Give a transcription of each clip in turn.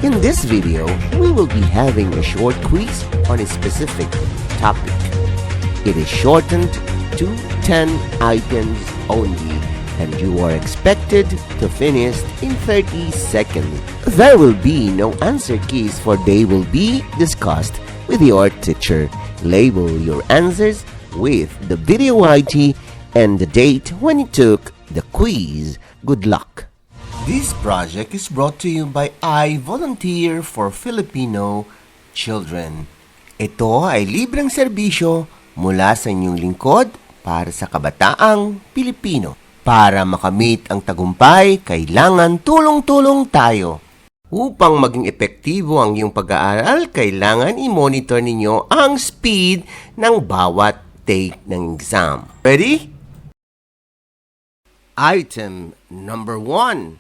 In this video, we will be having a short quiz on a specific topic. It is shortened to 10 items only, and you are expected to finish in 30 seconds. There will be no answer keys, for they will be discussed with your teacher. Label your answers with the video ID and the date when you took the quiz. Good luck! This project is brought to you by I Volunteer for Filipino Children. Ito ay libreng serbisyo mula sa inyong lingkod para sa kabataang Pilipino. Para makamit ang tagumpay, kailangan tulong-tulong tayo. Upang maging epektibo ang iyong pag-aaral, kailangan i-monitor ninyo ang speed ng bawat take ng exam. Ready? Item number 1.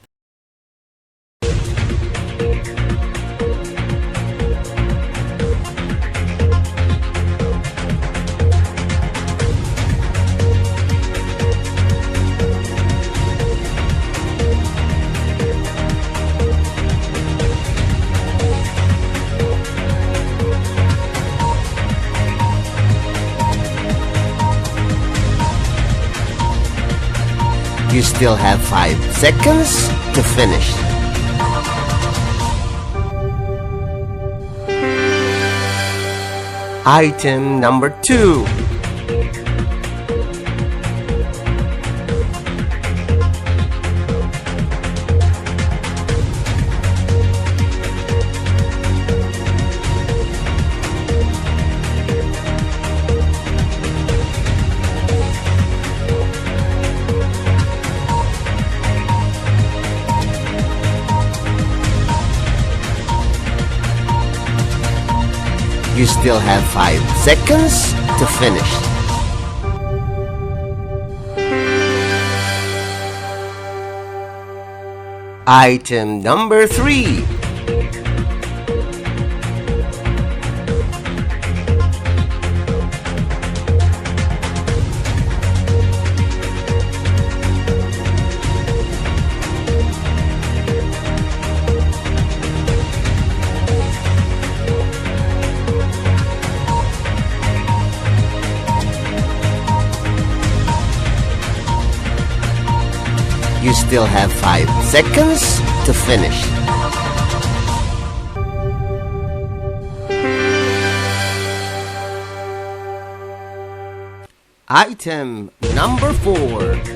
You still have 5 seconds to finish. Item number 2. You still have 5 seconds to finish. Item number 3. You still have 5 seconds to finish. Item number 4.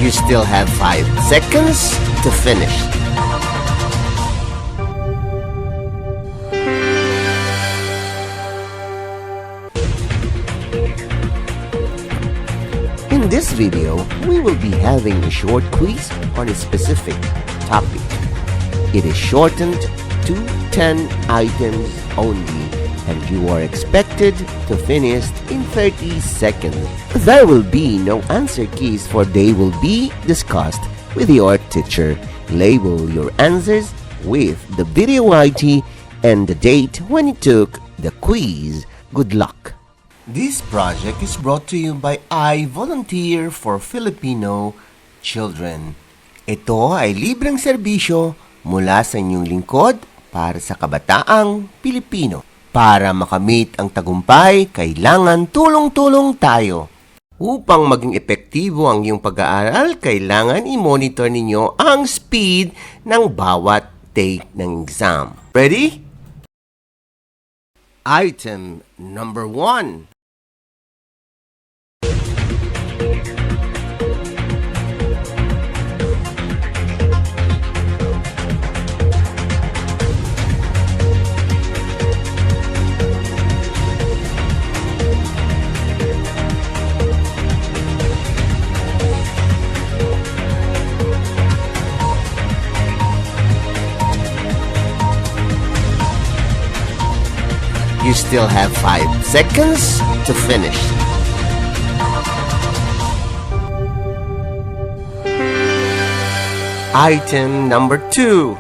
You still have 5 seconds to finish. In this video, we will be having a short quiz on a specific topic. It is shortened to 10 items only, and you are expected to finish in 30 seconds. There will be no answer keys, for they will be discussed with your teacher. Label your answers with the video ID and the date when you took the quiz. Good luck! This project is brought to you by I Volunteer for Filipino Children. Ito ay libreng serbisyo mula sa inyong lingkod para sa kabataang Pilipino. Para makamit ang tagumpay, kailangan tulong-tulong tayo. Upang maging epektibo ang iyong pag-aaral, kailangan i-monitor ninyo ang speed ng bawat take ng exam. Ready? Item number 1. still have 5 seconds to finish. Item number 2.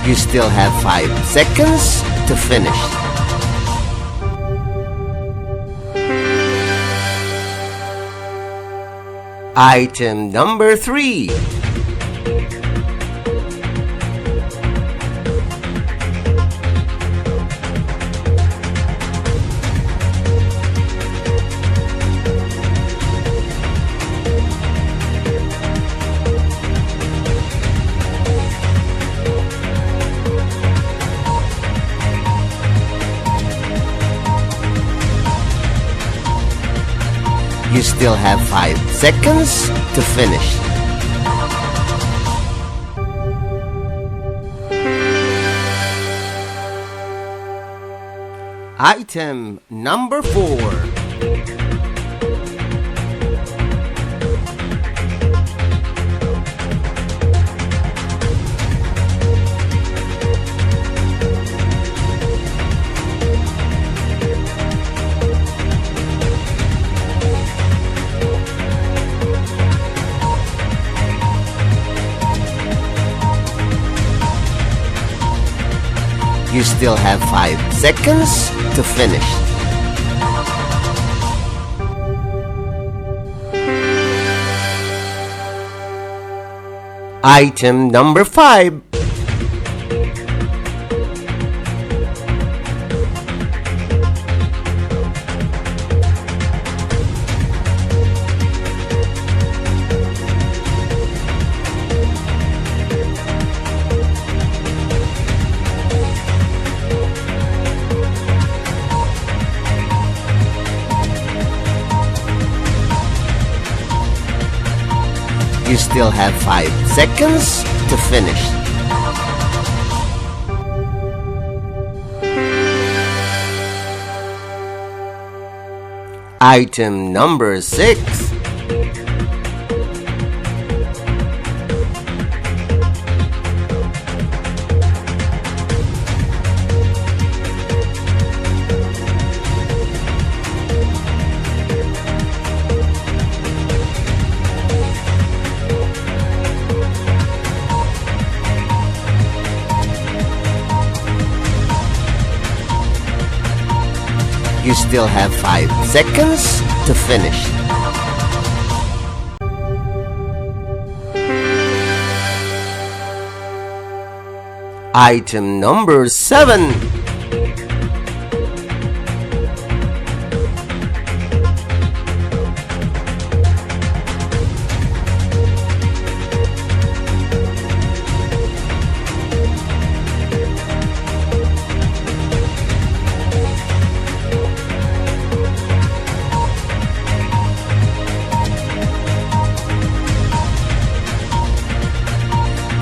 You still have 5 seconds to finish. Item number 3. You still have 5 seconds to finish. Item number 4. You still have 5 seconds to finish. Item number 5. You still have 5 seconds to finish. Item number 6. You still have 5 seconds to finish. Item number 7.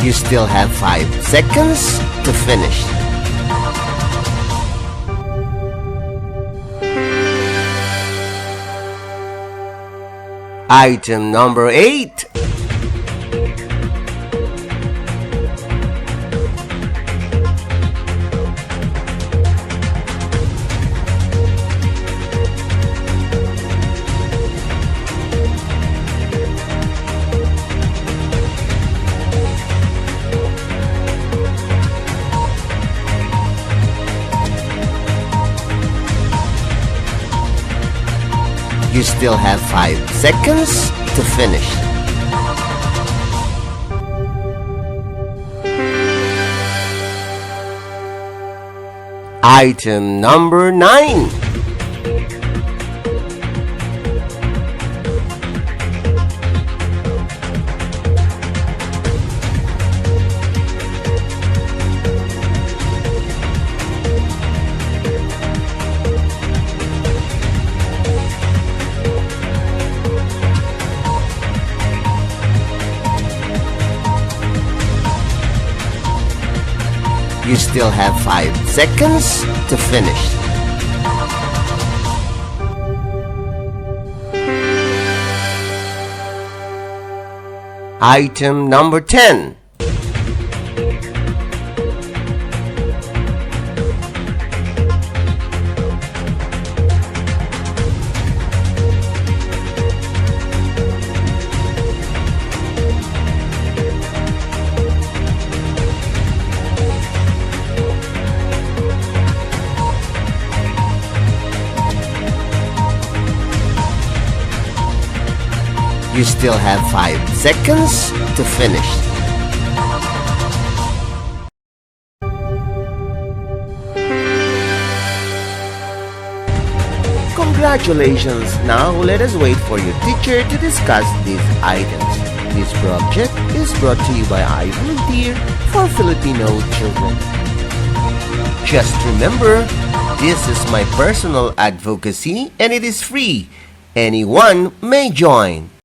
You still have 5 seconds to finish. Item number 8. You still have 5 seconds to finish. Item number 9. You still have 5 seconds to finish. Item number 10. You still have 5 seconds to finish. Congratulations! Now let us wait for your teacher to discuss these items. This project is brought to you by I Volunteer for Filipino Children. Just remember, this is my personal advocacy and it is free. Anyone may join.